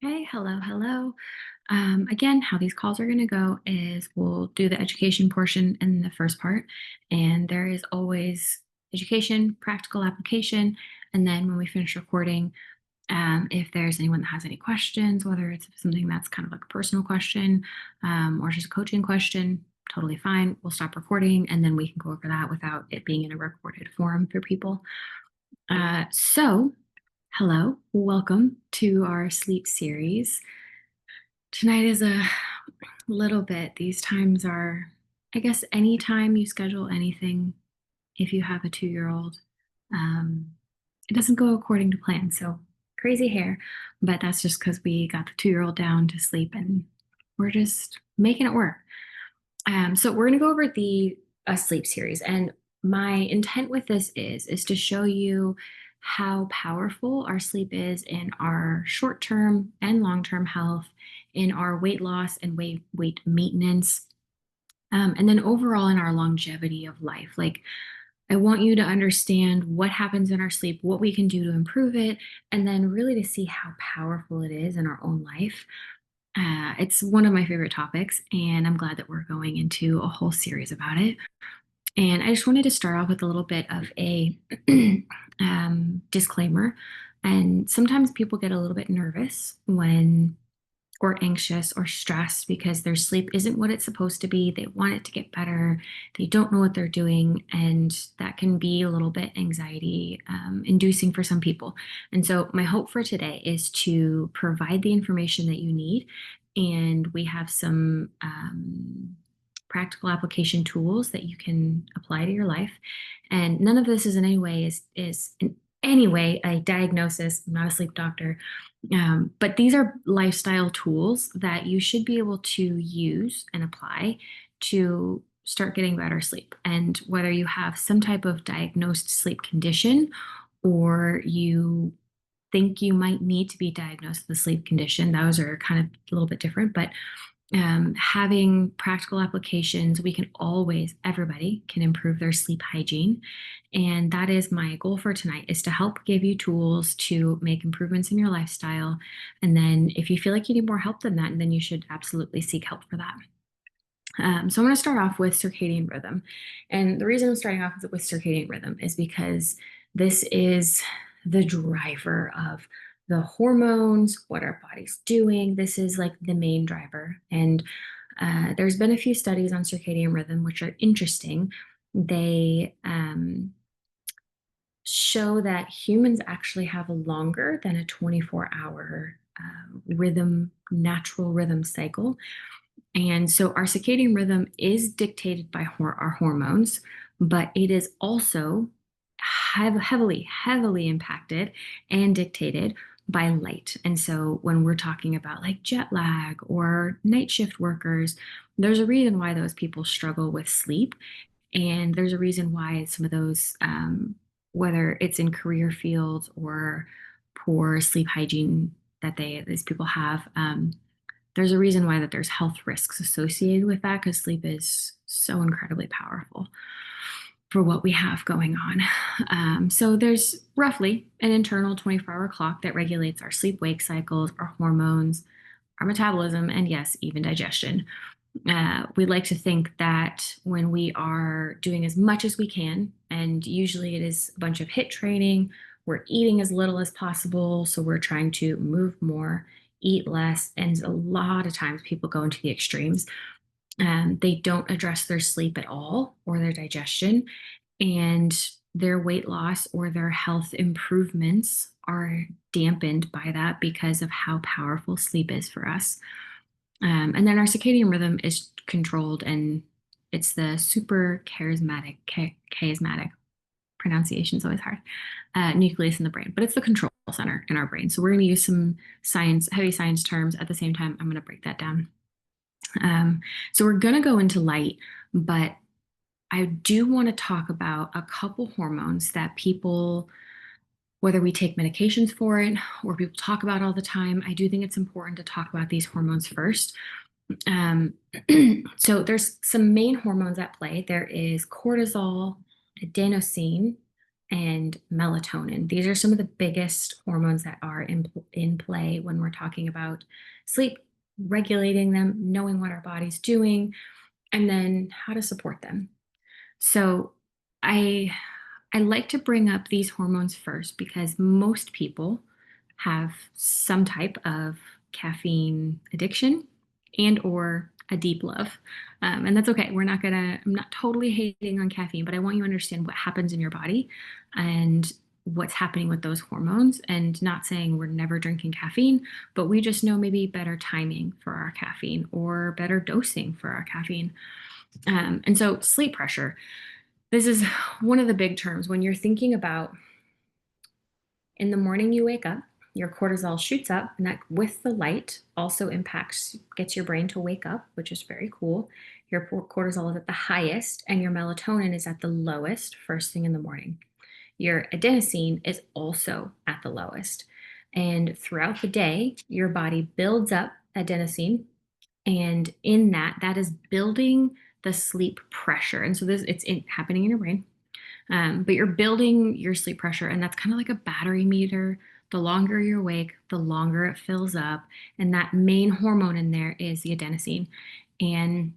Hey, hello, hello. Again, how these calls are going to go is we'll do the education portion in the first part, and there is always education, practical application, and then when we finish recording, if there's anyone that has any questions, whether it's something that's kind of like a personal question or just a coaching question, totally fine. We'll stop recording, and then we can go over that without it being in a recorded form for people. So, hello, welcome to our sleep series. Tonight is a little bit, these times are, I guess, anytime you schedule anything, if you have a 2-year-old, um, it doesn't go according to plan. So crazy hair, but that's just because we got the 2-year-old down to sleep and we're just making it work. So we're going to go over the sleep series, and my intent with this is to show you how powerful our sleep is in our short-term and long-term health, in our weight loss and weight maintenance, and then overall in our longevity of life. Like, I want you to understand what happens in our sleep, what we can do to improve it, and then really to see how powerful it is in our own life. It's one of my favorite topics, and I'm glad that we're going into a whole series about it. And I just wanted to start off with a little bit of a disclaimer. And sometimes people get a little bit nervous when or anxious or stressed because their sleep isn't what it's supposed to be. They want it to get better. They don't know what they're doing. And that can be a little bit anxiety inducing for some people. And so, my hope for today is to provide the information that you need. And we have some practical application tools that you can apply to your life. And none of this is in any way is in any way a diagnosis. I'm not a sleep doctor, but these are lifestyle tools that you should be able to use and apply to start getting better sleep. And whether you have some type of diagnosed sleep condition or you think you might need to be diagnosed with a sleep condition, those are kind of a little bit different. But having practical applications, we can always, everybody can improve their sleep hygiene. And that is my goal for tonight, is to help give you tools to make improvements in your lifestyle. And then if you feel like you need more help than that, then you should absolutely seek help for that. So I'm going to start off with circadian rhythm. And the reason I'm starting off with circadian rhythm is because this is the driver of the hormones, what our body's doing. This is like the main driver. And there's been a few studies on circadian rhythm, which are interesting. They show that humans actually have a longer than a 24-hour rhythm, natural rhythm cycle. And so our circadian rhythm is dictated by our hormones, but it is also heavily impacted and dictated by light. And so when we're talking about like jet lag or night shift workers, there's a reason why those people struggle with sleep. And there's a reason why some of those, whether it's in career fields or poor sleep hygiene that these people have, there's a reason why that there's health risks associated with that, because sleep is so incredibly powerful for what we have going on. So there's roughly an internal 24-hour clock that regulates our sleep-wake cycles, our hormones, our metabolism, and yes, even digestion. We like to think that when we are doing as much as we can, and usually it is a bunch of HIIT training, we're eating as little as possible. So we're trying to move more, eat less. And a lot of times people go into the extremes. They don't address their sleep at all or their digestion, and their weight loss or their health improvements are dampened by that because of how powerful sleep is for us. And then our circadian rhythm is controlled, and it's the super charismatic pronunciation is always hard, nucleus in the brain, but it's the control center in our brain. So we're going to use some science, heavy science terms. At the same time, I'm going to break that down. So we're going to go into light, but I do want to talk about a couple hormones that people, whether we take medications for it or people talk about all the time, I do think it's important to talk about these hormones first. Um, so there's some main hormones at play. There is cortisol, adenosine, and melatonin. These are some of the biggest hormones that are in play when we're talking about sleep, regulating them, knowing what our body's doing, and then how to support them. So I I like to bring up these hormones first because most people have some type of caffeine addiction and or a deep love. And that's okay. I'm not totally hating on caffeine, but I want you to understand what happens in your body and what's happening with those hormones, and not saying we're never drinking caffeine, but we just know maybe better timing for our caffeine or better dosing for our caffeine. And so sleep pressure, this is one of the big terms when you're thinking about in the morning you wake up, your cortisol shoots up, and that with the light also impacts, gets your brain to wake up, which is very cool. Your cortisol is at the highest, and your melatonin is at the lowest first thing in the morning. Your adenosine is also at the lowest. And throughout the day, your body builds up adenosine. And in that, that is building the sleep pressure. And so happening in your brain. But you're building your sleep pressure, and that's kind of like a battery meter. The longer you're awake, the longer it fills up. And that main hormone in there is the adenosine. And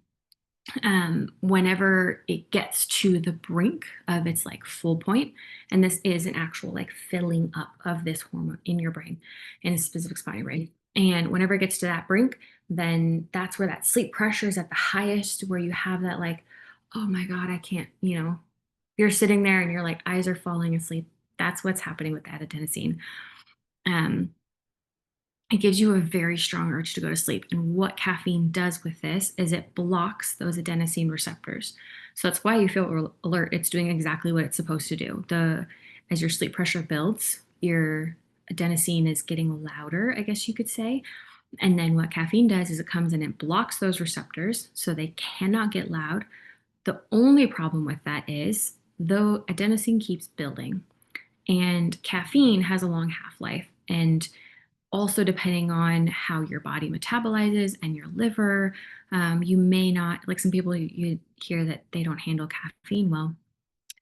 whenever it gets to the brink of its like full point, and this is an actual like filling up of this hormone in your brain, in a specific spot in your brain. And whenever it gets to that brink, then that's where that sleep pressure is at the highest, where you have that like, oh my God, I can't, you're sitting there and you're like, eyes are falling asleep. That's what's happening with that adenosine. Um, it gives you a very strong urge to go to sleep. And what caffeine does with this is it blocks those adenosine receptors. So that's why you feel alert. It's doing exactly what it's supposed to do. As your sleep pressure builds, your adenosine is getting louder, I guess you could say. And then what caffeine does is it comes in and blocks those receptors so they cannot get loud. The only problem with that is though adenosine keeps building, and caffeine has a long half-life, and also depending on how your body metabolizes and your liver, you may not, like some people you hear that they don't handle caffeine well.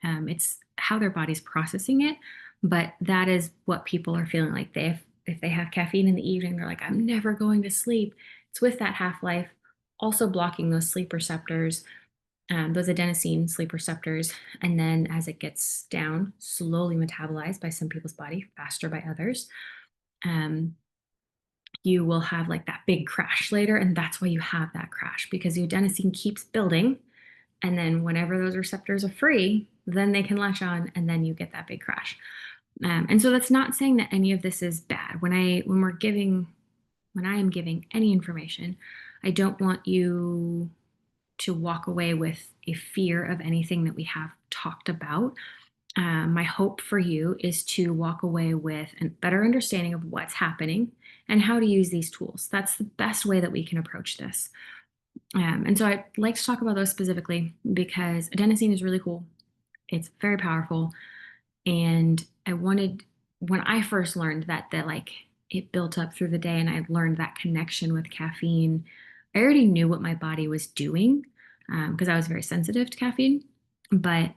It's how their body's processing it, but that is what people are feeling like. If they have caffeine in the evening, they're like, I'm never going to sleep. It's with that half-life also blocking those sleep receptors, those adenosine sleep receptors, and then as it gets down, slowly metabolized by some people's body, faster by others. Um, you will have like that big crash later. And that's why you have that crash, because the adenosine keeps building. And then whenever those receptors are free, then they can latch on, and then you get that big crash. And so that's not saying that any of this is bad. When I am giving any information, I don't want you to walk away with a fear of anything that we have talked about. My hope for you is to walk away with a better understanding of what's happening and how to use these tools. That's the best way that we can approach this. And so I'd like to talk about those specifically because adenosine is really cool. It's very powerful. And when I first learned that like it built up through the day and I learned that connection with caffeine, I already knew what my body was doing because I was very sensitive to caffeine. But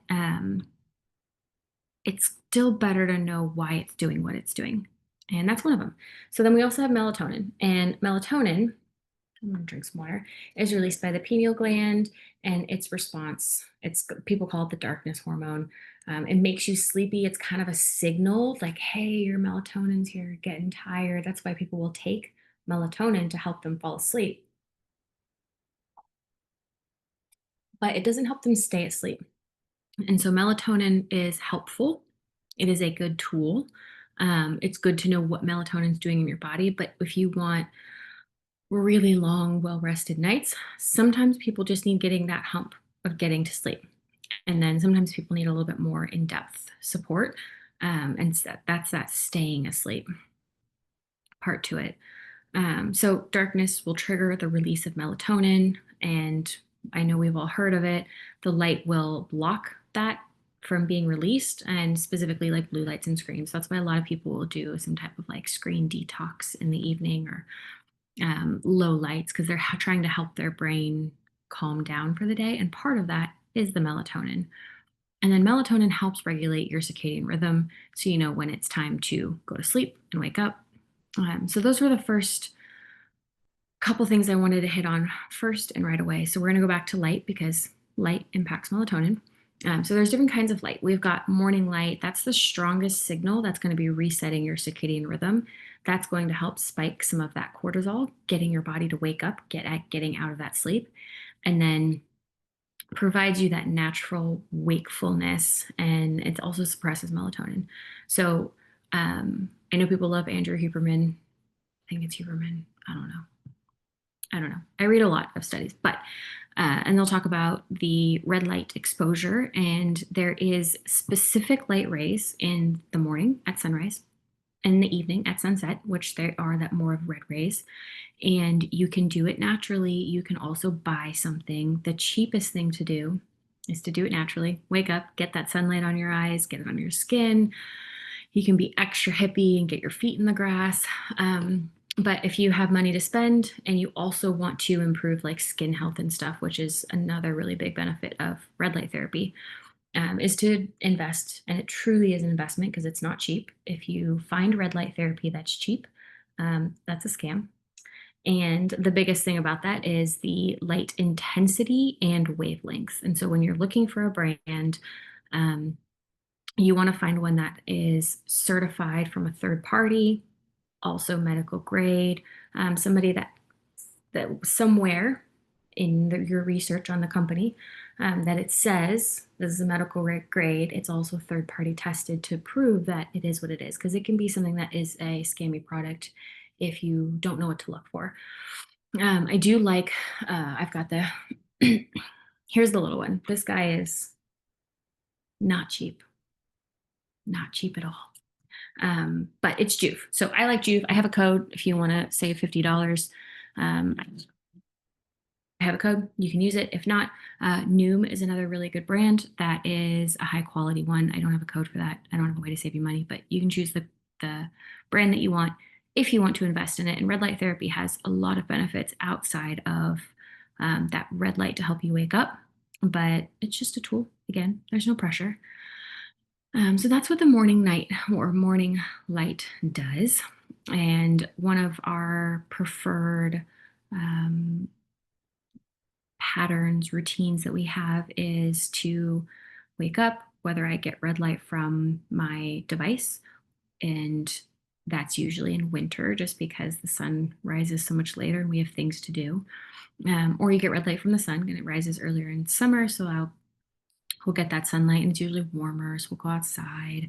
it's still better to know why it's doing what it's doing. And that's one of them. So then we also have melatonin. And melatonin, I'm gonna drink some water, is released by the pineal gland, and its response, people call it the darkness hormone. It makes you sleepy. It's kind of a signal like, hey, your melatonin's here, you're getting tired. That's why people will take melatonin to help them fall asleep. But it doesn't help them stay asleep. And so melatonin is helpful. It is a good tool. It's good to know what melatonin is doing in your body. But if you want really long, well rested nights, sometimes people just need getting that hump of getting to sleep. And then sometimes people need a little bit more in depth support. And so that's that staying asleep part to it. So darkness will trigger the release of melatonin, and I know we've all heard of it. The light will block that from being released, and specifically like blue lights and screens. That's why a lot of people will do some type of like screen detox in the evening, or low lights, because they're trying to help their brain calm down for the day. And part of that is the melatonin. And then melatonin helps regulate your circadian rhythm so you know when it's time to go to sleep and wake up. So those were the first couple things I wanted to hit on first and right away. So we're going to go back to light because light impacts melatonin. So there's different kinds of light. We've got morning light. That's the strongest signal that's going to be resetting your circadian rhythm. That's going to help spike some of that cortisol, getting your body to wake up, getting out of that sleep, and then provides you that natural wakefulness, and it also suppresses melatonin. So I know people love Andrew Huberman. I think it's Huberman. I don't know. I read a lot of studies, but and they'll talk about the red light exposure, and there is specific light rays in the morning at sunrise, in the evening at sunset, which there are that more of red rays, and you can do it naturally. You can also buy something. The cheapest thing to do is to do it naturally. Wake up, get that sunlight on your eyes, get it on your skin. You can be extra hippie and get your feet in the grass. But if you have money to spend and you also want to improve like skin health and stuff, which is another really big benefit of red light therapy, is to invest. And it truly is an investment because it's not cheap. If you find red light therapy that's cheap, that's a scam. And the biggest thing about that is the light intensity and wavelengths. And so when you're looking for a brand, um, you want to find one that is certified from a third party, also medical grade, somebody that somewhere in your research on the company that it says this is a medical grade. It's also third party tested to prove that it is what it is, because it can be something that is a scammy product if you don't know what to look for. I do like, I've got the, here's the little one. This guy is not cheap, not cheap at all. But it's Joovv. So I like Joovv. I have a code if you want to save $50. I have a code. You can use it. If not, Noom is another really good brand that is a high quality one. I don't have a code for that. I don't have a way to save you money, but you can choose the brand that you want if you want to invest in it. And red light therapy has a lot of benefits outside of that red light to help you wake up. But it's just a tool. Again, there's no pressure. So that's what the morning night or morning light does. And one of our preferred um, patterns, routines that we have is to wake up, whether I get red light from my device, and that's usually in winter just because the sun rises so much later and we have things to do. Or you get red light from the sun and it rises earlier in summer, so we'll get that sunlight and it's usually warmer, so we'll go outside.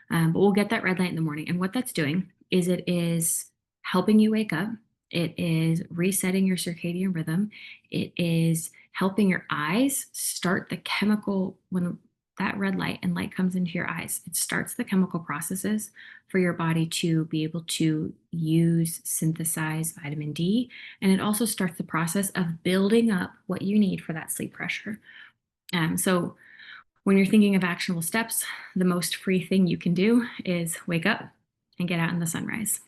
But we'll get that red light in the morning. And what that's doing is it is helping you wake up. It is resetting your circadian rhythm. It is helping your eyes start the chemical when that red light and light comes into your eyes. It starts the chemical processes for your body to be able to use, synthesize vitamin D. And it also starts the process of building up what you need for that sleep pressure. So when you're thinking of actionable steps, the most free thing you can do is wake up and get out in the sunrise.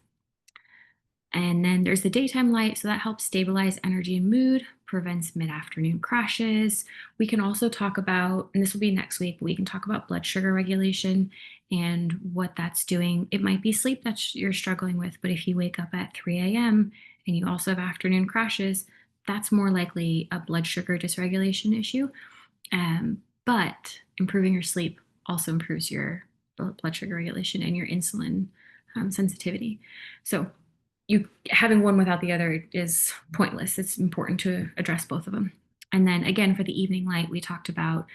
And then there's the daytime light, so that helps stabilize energy and mood, prevents mid afternoon crashes. We can also talk about, and this will be next week, but we can talk about blood sugar regulation and what that's doing. It might be sleep that you're struggling with, but if you wake up at 3 a.m. and you also have afternoon crashes, that's more likely a blood sugar dysregulation issue. But improving your sleep also improves your blood sugar regulation and your insulin sensitivity. So you having one without the other is pointless. It's important to address both of them. And then again, for the evening light, we talked about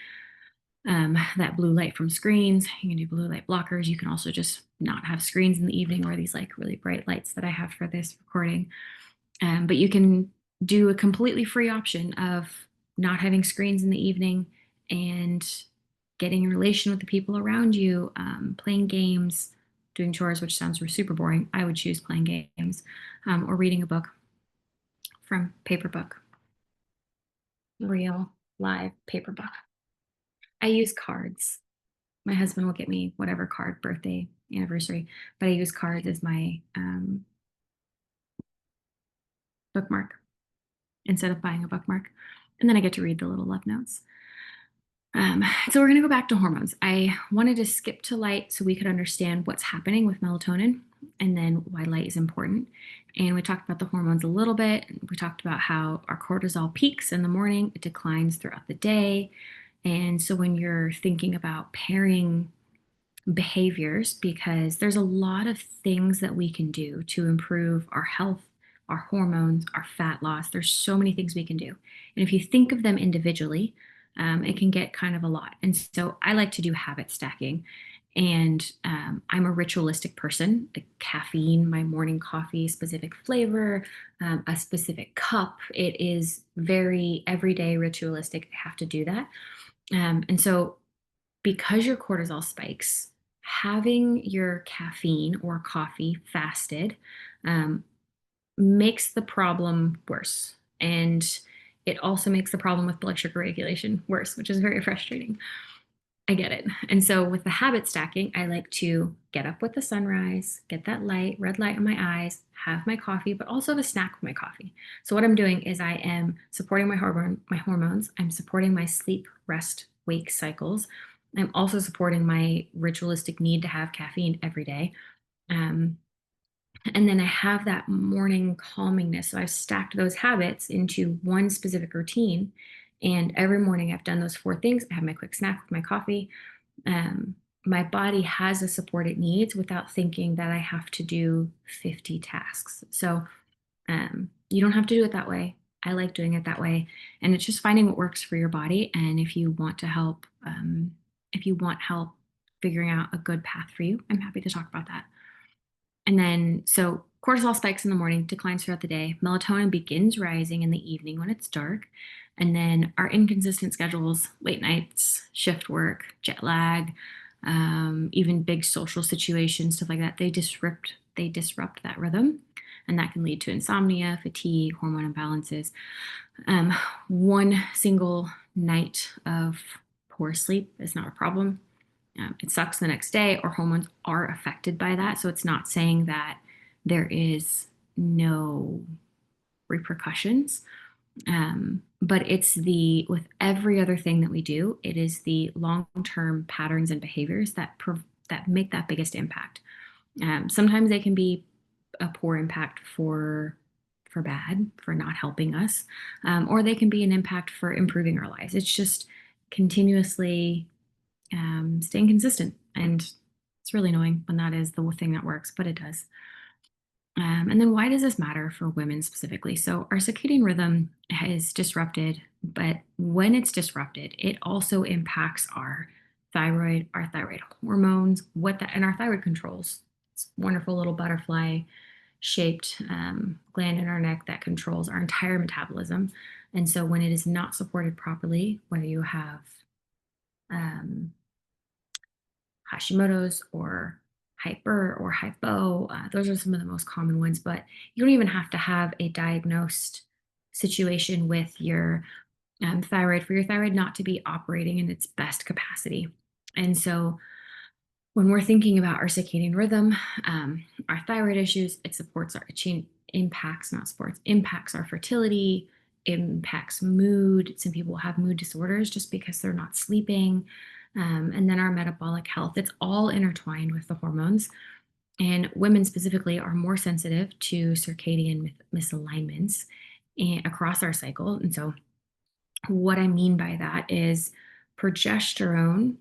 that blue light from screens. You can do blue light blockers. You can also just not have screens in the evening or these like really bright lights that I have for this recording. But you can do a completely free option of not having screens in the evening and getting in relation with the people around you, playing games, doing chores, which sounds super boring. I would choose playing games or reading a book from paper book, real live paper book. I use cards. My husband will get me whatever card, birthday, anniversary, but I use cards as my bookmark instead of buying a bookmark. And then I get to read the little love notes. So we're going to go back to hormones. I wanted to skip to light so we could understand what's happening with melatonin and then why light is important. And we talked about the hormones a little bit. We talked about how our cortisol peaks in the morning, it declines throughout the day. And so when you're thinking about pairing behaviors, because there's a lot of things that we can do to improve our health, our hormones, our fat loss. There's so many things we can do. And if you think of them individually, it can get kind of a lot. And so I like to do habit stacking. And I'm a ritualistic person. The caffeine, my morning coffee, specific flavor, a specific cup. It is very everyday ritualistic. I have to do that. And so because your cortisol spikes, having your caffeine or coffee fasted um, makes the problem worse. And it also makes the problem with blood sugar regulation worse, which is very frustrating. I get it. And so with the habit stacking, I like to get up with the sunrise, get that light, red light in my eyes, have my coffee, but also have a snack with my coffee. So what I'm doing is I am supporting my hormones. I'm supporting my sleep, rest, wake cycles. I'm also supporting my ritualistic need to have caffeine every day. Um, and then I have that morning calmingness. So I've stacked those habits into one specific routine. And every morning I've done those four things. I have my quick snack with my coffee. um, my body has the support it needs without thinking that I have to do 50 tasks. So you don't have to do it that way. I like doing it that way. And it's just finding what works for your body. And if you want to help, if you want help figuring out a good path for you, I'm happy to talk about that. And then, so cortisol spikes in the morning, declines throughout the day. Melatonin begins rising in the evening when it's dark. And then our inconsistent schedules, late nights, shift work, jet lag, even big social situations, stuff like that, they disrupt that rhythm. And that can lead to insomnia, fatigue, hormone imbalances. Um, one single night of poor sleep is not a problem. It sucks the next day, or hormones are affected by that. So it's not saying that there is no repercussions. But it's with every other thing that we do, it is the long-term patterns and behaviors that make that biggest impact. Sometimes they can be a poor impact for bad, for not helping us, or they can be an impact for improving our lives. It's just continuously staying consistent. And it's really annoying when that is the thing that works, but it does. And then why does this matter for women specifically? So our circadian rhythm is disrupted, but when it's disrupted, it also impacts our thyroid hormones, and our thyroid controls. It's a wonderful little butterfly shaped gland in our neck that controls our entire metabolism. And so when it is not supported properly, whether you have um, Hashimoto's or hyper or hypo. Those are some of the most common ones, but you don't even have to have a diagnosed situation with your thyroid for your thyroid not to be operating in its best capacity. And so when we're thinking about our circadian rhythm, our thyroid issues, it supports our change, impacts, not supports, impacts our fertility, impacts mood. Some people have mood disorders just because they're not sleeping. And then our metabolic health, it's all intertwined with the hormones. And women specifically are more sensitive to circadian misalignments across our cycle. And so, what I mean by that is progesterone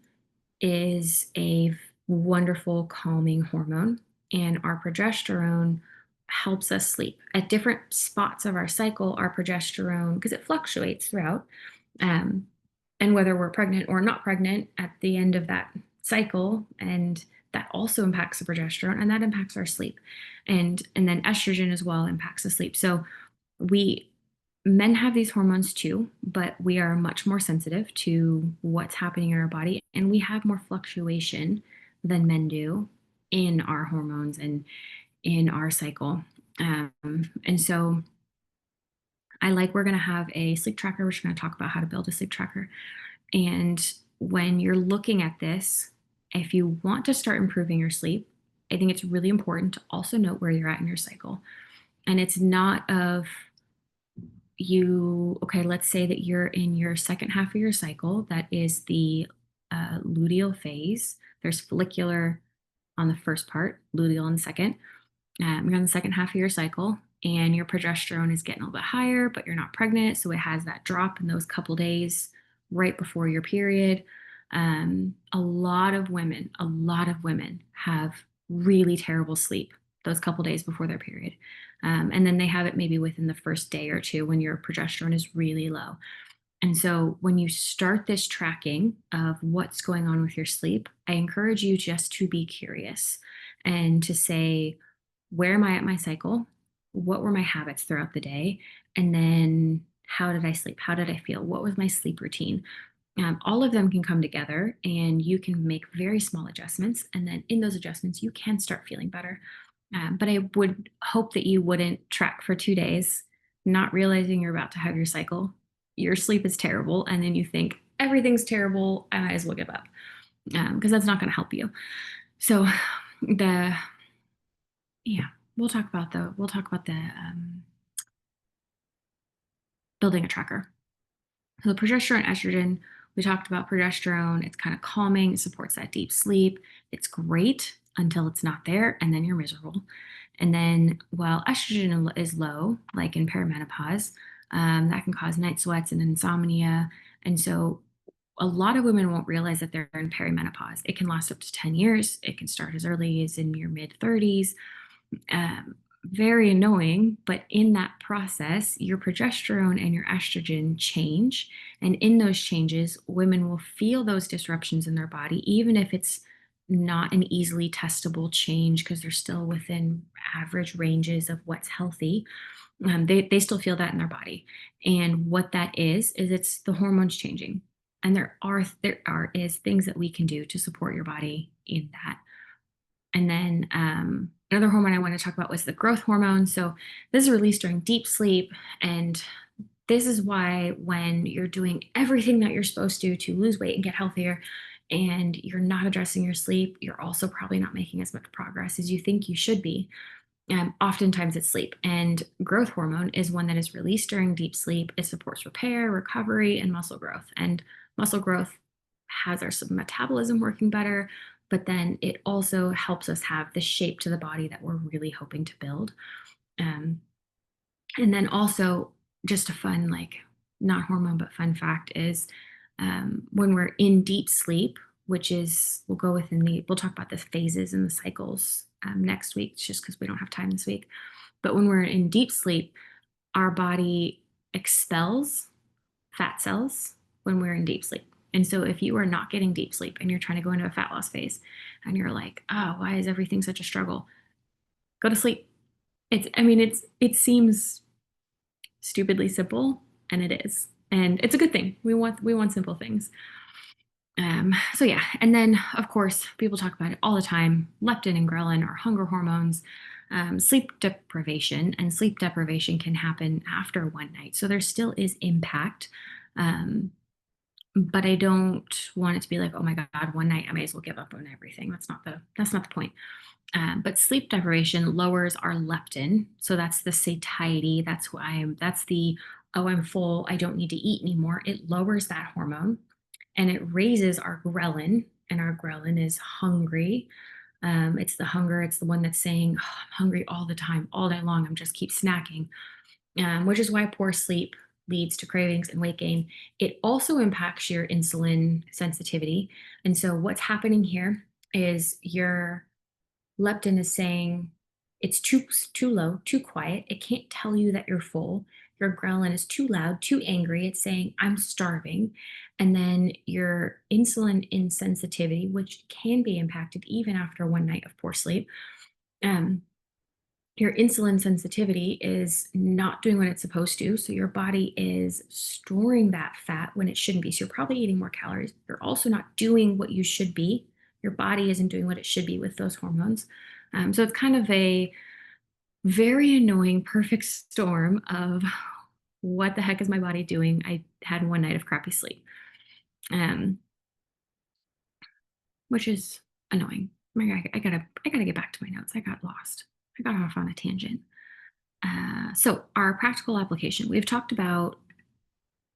is a wonderful calming hormone, and our progesterone helps us sleep. At different spots of our cycle, our progesterone, because it fluctuates throughout, um, and whether we're pregnant or not pregnant at the end of that cycle, and that also impacts the progesterone, and that impacts our sleep, and then estrogen as well impacts the sleep. So we men have these hormones too, but we are much more sensitive to what's happening in our body, and we have more fluctuation than men do in our hormones and in our cycle. And so we're going to have a sleep tracker. We're just going to talk about how to build a sleep tracker. And when you're looking at this, if you want to start improving your sleep, I think it's really important to also note where you're at in your cycle. And it's not of okay, let's say that you're in your second half of your cycle. That is the luteal phase. There's follicular on the first part, luteal on the second. You're on the second half of your cycle, and your progesterone is getting a little bit higher, but you're not pregnant. So it has that drop in those couple days right before your period. A lot of women have really terrible sleep those couple days before their period. And then they have it maybe within the first day or two when your progesterone is really low. And so when you start this tracking of what's going on with your sleep, I encourage you just to be curious and to say, where am I at my cycle? What were my habits throughout the day? And then how did I sleep? How did I feel? What was my sleep routine? All of them can come together and you can make very small adjustments. And then in those adjustments, you can start feeling better. But I would hope that you wouldn't track for 2 days, not realizing you're about to have your cycle. Your sleep is terrible. And then you think everything's terrible. I might as well give up because that's not going to help you. So the, yeah, we'll talk about the building a tracker. So progesterone, estrogen, we talked about progesterone. It's kind of calming. It supports that deep sleep. It's great until it's not there, and then you're miserable. And then while estrogen is low, like in perimenopause, that can cause night sweats and insomnia. And so a lot of women won't realize that they're in perimenopause. It can last up to 10 years. It can start as early as in your mid 30s. Very annoying, but in that process, your progesterone and your estrogen change. And in those changes, women will feel those disruptions in their body, even if it's not an easily testable change because they're still within average ranges of what's healthy. They still feel that in their body. And what that is it's the hormones changing. And there is things that we can do to support your body in that. And then another hormone I want to talk about was the growth hormone. So this is released during deep sleep. And this is why when you're doing everything that you're supposed to lose weight and get healthier, and you're not addressing your sleep, you're also probably not making as much progress as you think you should be. Oftentimes it's sleep. And growth hormone is one that is released during deep sleep. It supports repair, recovery, and muscle growth. And muscle growth has our metabolism working better, but then it also helps us have the shape to the body that we're really hoping to build. Um, and then also, just a fun, like, not hormone, but fun fact is when we're in deep sleep, which is, we'll talk about the phases and the cycles next week, just because we don't have time this week. But when we're in deep sleep, our body expels fat cells when we're in deep sleep. And so if you are not getting deep sleep and you're trying to go into a fat loss phase and you're like, oh, why is everything such a struggle? Go to sleep. It seems stupidly simple, and it is. And it's a good thing. We want simple things. So yeah, and then of course people talk about it all the time. Leptin and ghrelin are hunger hormones. Sleep deprivation, and sleep deprivation can happen after one night. So there still is impact. Um, but I don't want it to be like, oh my God, one night I may as well give up on everything. That's not the point. But sleep deprivation lowers our leptin. So that's the satiety. That's the, oh, I'm full. I don't need to eat anymore. It lowers that hormone and it raises our ghrelin. And our ghrelin is hungry. It's the hunger. It's the one that's saying, oh, I'm hungry all the time, all day long. I'm just keep snacking, which is why poor sleep leads to cravings and weight gain. It also impacts your insulin sensitivity. And so what's happening here is your leptin is saying it's too low, too quiet. It can't tell you that you're full. Your ghrelin is too loud, too angry. It's saying I'm starving. And then your insulin insensitivity, which can be impacted even after one night of poor sleep. Um, your insulin sensitivity is not doing what it's supposed to. So your body is storing that fat when it shouldn't be. So you're probably eating more calories. You're also not doing what you should be. Your body isn't doing what it should be with those hormones. So it's kind of a very annoying, perfect storm of what the heck is my body doing? I had one night of crappy sleep, um, which is annoying. I gotta get back to my notes. I got lost. I got off on a tangent. So our practical application, we've talked about,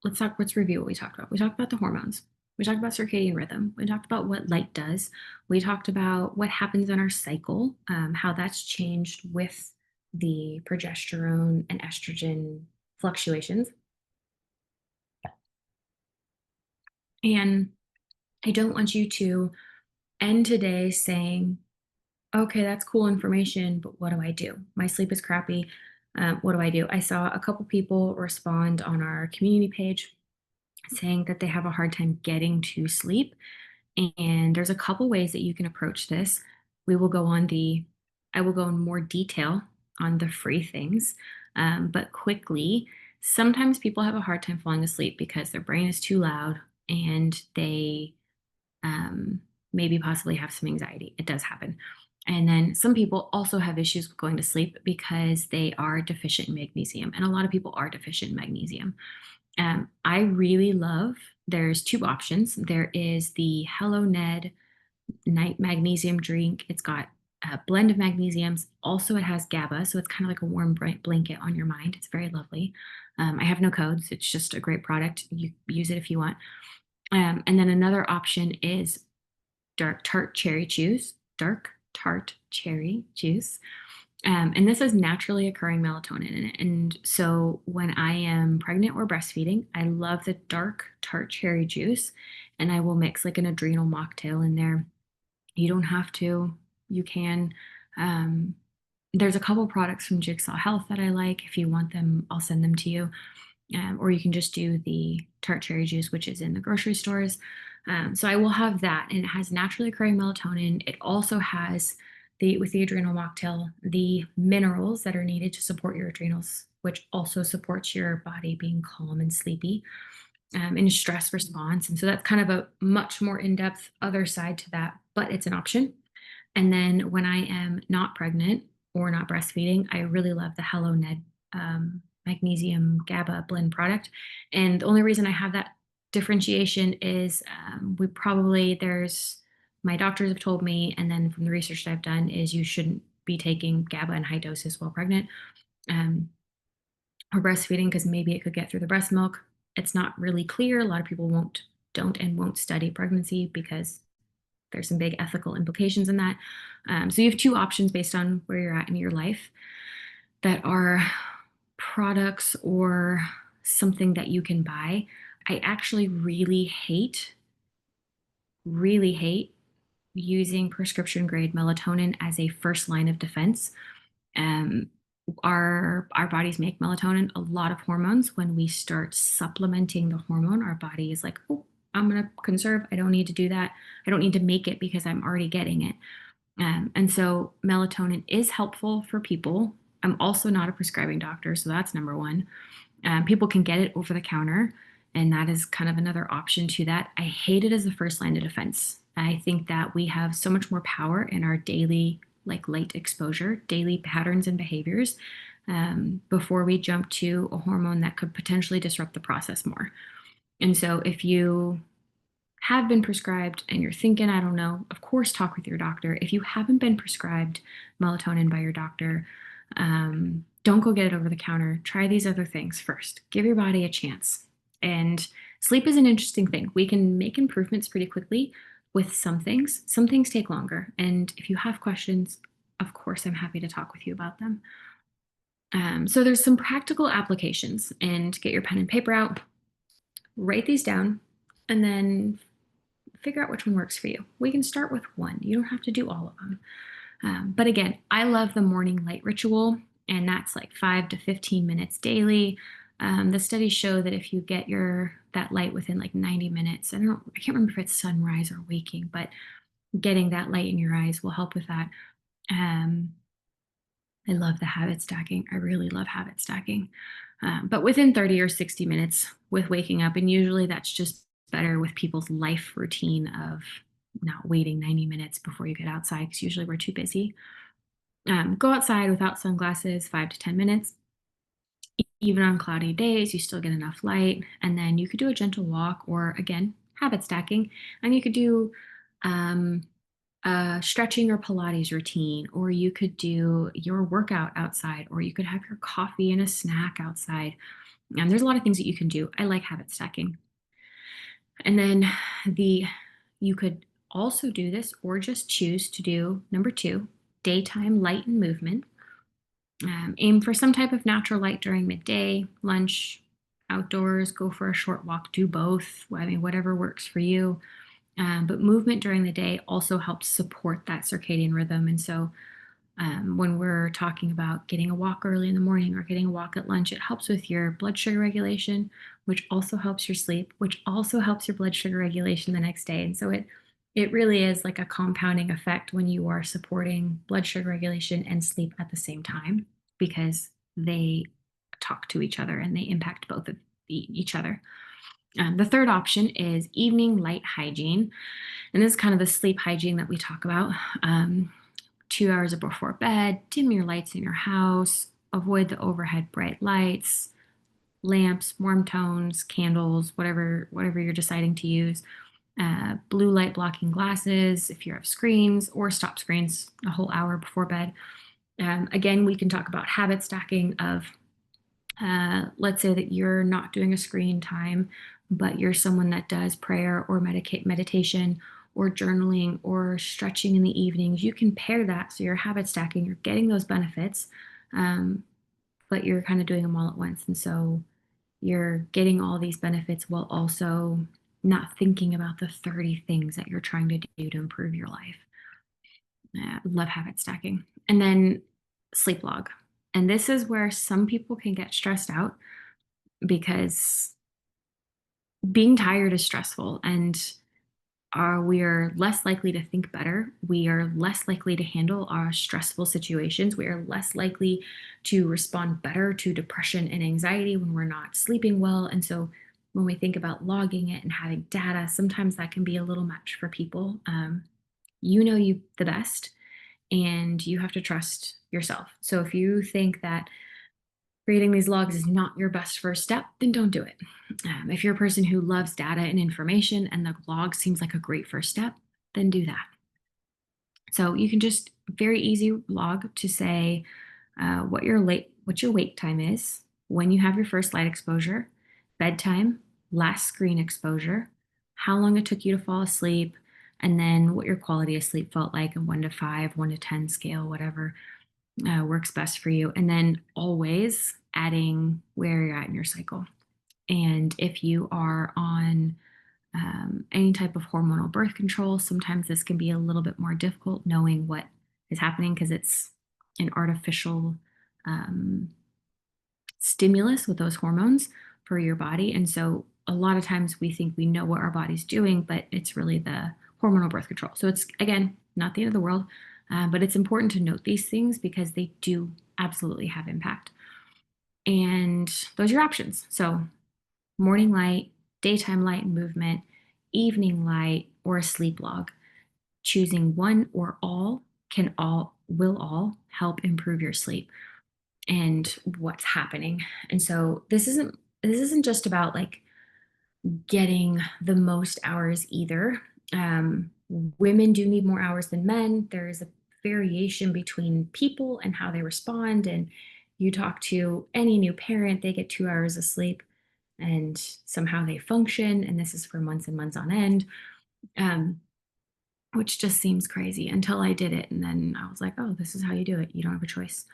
let's review what we talked about. We talked about the hormones. We talked about circadian rhythm. We talked about what light does. We talked about what happens in our cycle, how that's changed with the progesterone and estrogen fluctuations. And I don't want you to end today saying, okay, that's cool information, but what do I do? My sleep is crappy. What do I do? I saw a couple people respond on our community page saying that they have a hard time getting to sleep. And there's a couple ways that you can approach this. We will go on the, I will go in more detail on the free things, but quickly, sometimes people have a hard time falling asleep because their brain is too loud and they um, maybe possibly have some anxiety. It does happen. And then some people also have issues with going to sleep because they are deficient in magnesium. And a lot of people are deficient in magnesium. I really love, there's two options. There is the Hello Ned night magnesium drink. It's got a blend of magnesiums. Also, it has GABA, so it's kind of like a warm blanket on your mind. It's very lovely. I have no codes. It's just a great product. You use it if you want. And then another option is dark tart cherry juice. And this is naturally occurring melatonin in it. And so when I am pregnant or breastfeeding, I love the dark tart cherry juice. And I will mix like an adrenal mocktail in there. You don't have to, you can. Um, there's a couple products from Jigsaw Health that I like. If you want them, I'll send them to you. Or you can just do the tart cherry juice, which is in the grocery stores. So I will have that, and it has naturally occurring melatonin. It also has with the adrenal mocktail, the minerals that are needed to support your adrenals, which also supports your body being calm and sleepy, in stress response. And so that's kind of a much more in-depth other side to that, but it's an option. And then when I am not pregnant or not breastfeeding, I really love the Hello Ned magnesium GABA blend product. And the only reason I have that differentiation is my doctors have told me, and then from the research that I've done, is you shouldn't be taking GABA in high doses while pregnant um, or breastfeeding because maybe it could get through the breast milk. It's not really clear. A lot of people won't study pregnancy because there's some big ethical implications in that. So you have two options based on where you're at in your life that are products or something that you can buy. I actually really hate using prescription grade melatonin as a first line of defense. Um, our bodies make melatonin, a lot of hormones. When we start supplementing the hormone, our body is like, oh, I'm going to conserve. I don't need to do that. I don't need to make it because I'm already getting it. And so melatonin is helpful for people. I'm also not a prescribing doctor, so that's number one. People can get it over the counter, and that is kind of another option to that. I hate it as a first line of defense. I think that we have so much more power in our daily, like light exposure, daily patterns and behaviors before we jump to a hormone that could potentially disrupt the process more. And so if you have been prescribed and you're thinking, I don't know, of course, talk with your doctor. If you haven't been prescribed melatonin by your doctor, don't go get it over the counter. Try these other things first. Give your body a chance. And sleep is an interesting thing. We can make improvements pretty quickly with some things. Some things take longer. And if you have questions, of course, I'm happy to talk with you about them. So there's some practical applications, and get your pen and paper out, write these down, and then figure out which one works for you. We can start with one. You don't have to do all of them. But again, I love the morning light ritual, and that's like 5 to 15 minutes daily. The studies show that if you get that light within like 90 minutes, I can't remember if it's sunrise or waking, but getting that light in your eyes will help with that. Um, I love the habit stacking. I really love habit stacking. But within 30 or 60 minutes with waking up, and usually that's just better with people's life routine of not waiting 90 minutes before you get outside because usually we're too busy. Go outside without sunglasses, 5 to 10 minutes. Even on cloudy days, you still get enough light. And then you could do a gentle walk or, again, habit stacking. And you could do um, a stretching or Pilates routine, or you could do your workout outside, or you could have your coffee and a snack outside. And there's a lot of things that you can do. I like habit stacking. And then the you could also do this or just choose to do number two, daytime light and movement. Aim for some type of natural light during midday, lunch, outdoors, go for a short walk, do both. I mean, whatever works for you. But movement during the day also helps support that circadian rhythm. And so when we're talking about getting a walk early in the morning or getting a walk at lunch, it helps with your blood sugar regulation, which also helps your sleep, which also helps your blood sugar regulation the next day. And so it really is like a compounding effect when you are supporting blood sugar regulation and sleep at the same time because they talk to each other and they impact both of each other. The third option is evening light hygiene. And this is kind of the sleep hygiene that we talk about. 2 hours before bed, dim your lights in your house, avoid the overhead bright lights, lamps, warm tones, candles, whatever you're deciding to use. Blue light blocking glasses if you have screens, or stop screens a whole hour before bed. Again, we can talk about habit stacking of let's say that you're not doing a screen time, but you're someone that does prayer or meditation or journaling or stretching in the evenings. You can pair that so you're habit stacking, you're getting those benefits, um, but you're kind of doing them all at once. And so you're getting all these benefits while also not thinking about the 30 things that you're trying to do to improve your life. Love habit stacking. And then sleep log. And this is where some people can get stressed out because being tired is stressful and we are less likely to think better. We are less likely to handle our stressful situations. We are less likely to respond better to depression and anxiety when we're not sleeping well. And so when we think about logging it and having data, sometimes that can be a little much for people. You know you the best and you have to trust yourself. So if you think that creating these logs is not your best first step, then don't do it. If you're a person who loves data and information and the log seems like a great first step, then do that. So you can just very easy log to say what your wake time is, when you have your first light exposure, bedtime, last screen exposure, how long it took you to fall asleep, and then what your quality of sleep felt like, a 1 to 5, 1 to 10 scale, whatever works best for you. And then always adding where you're at in your cycle. And if you are on any type of hormonal birth control, sometimes this can be a little bit more difficult knowing what is happening because it's an artificial um, stimulus with those hormones for your body. And so a lot of times we think we know what our body's doing, but it's really the hormonal birth control. So it's, again, not the end of the world, but it's important to note these things because they do absolutely have impact. And those are your options. So morning light, daytime light and movement, evening light, or a sleep log. Choosing one or all will all help improve your sleep and what's happening. And so this isn't just about like getting the most hours either. Women do need more hours than men. There is a variation between people and how they respond. And you talk to any new parent, they get 2 hours of sleep and somehow they function. And this is for months and months on end, um, which just seems crazy until I did it. And then I was like, oh, this is how you do it. You don't have a choice.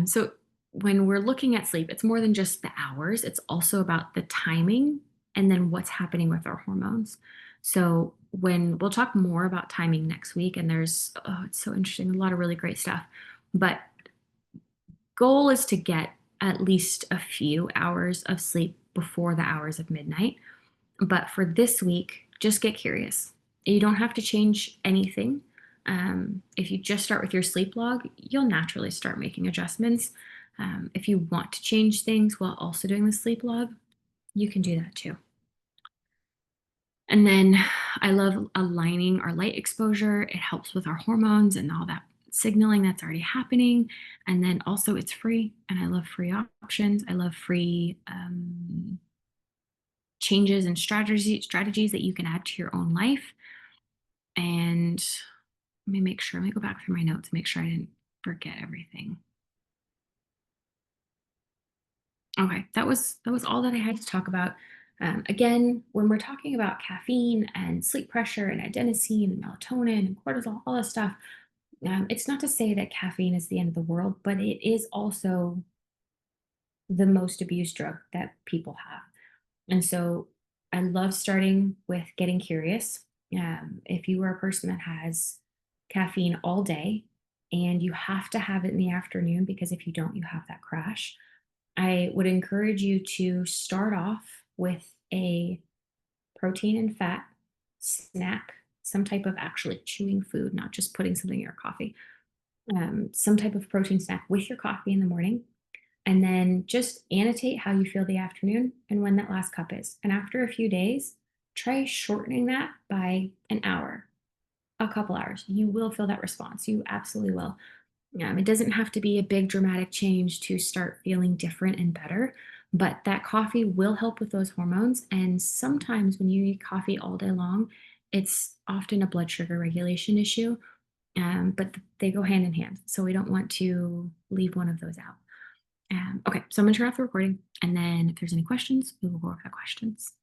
So when we're looking at sleep, it's more than just the hours, it's also about the timing and then what's happening with our hormones. So when we'll talk more about timing next week, and it's so interesting, a lot of really great stuff. But goal is to get at least a few hours of sleep before the hours of midnight. But for this week, just get curious. You don't have to change anything. If you just start with your sleep log, you'll naturally start making adjustments. If you want to change things while also doing the sleep log, you can do that too. And then I love aligning our light exposure. It helps with our hormones and all that signaling that's already happening. And then also, it's free, and I love free options. I love free changes and strategies that you can add to your own life. And let me make sure, let me go back through my notes, make sure I didn't forget everything. Okay, that was all that I had to talk about. Again, when we're talking about caffeine and sleep pressure and adenosine and melatonin and cortisol, all this stuff, it's not to say that caffeine is the end of the world, but it is also the most abused drug that people have. And so I love starting with getting curious. If you are a person that has caffeine all day and you have to have it in the afternoon because if you don't, you have that crash, I would encourage you to start off with a protein and fat snack, some type of actually chewing food, not just putting something in your coffee, some type of protein snack with your coffee in the morning. And then just annotate how you feel the afternoon and when that last cup is. And after a few days, try shortening that by an hour, a couple hours. You will feel that response. You absolutely will. It doesn't have to be a big dramatic change to start feeling different and better, but that coffee will help with those hormones. And sometimes when you eat coffee all day long, it's often a blood sugar regulation issue, but they go hand in hand. So we don't want to leave one of those out. Okay, so I'm going to turn off the recording. And then if there's any questions, we will go over the questions.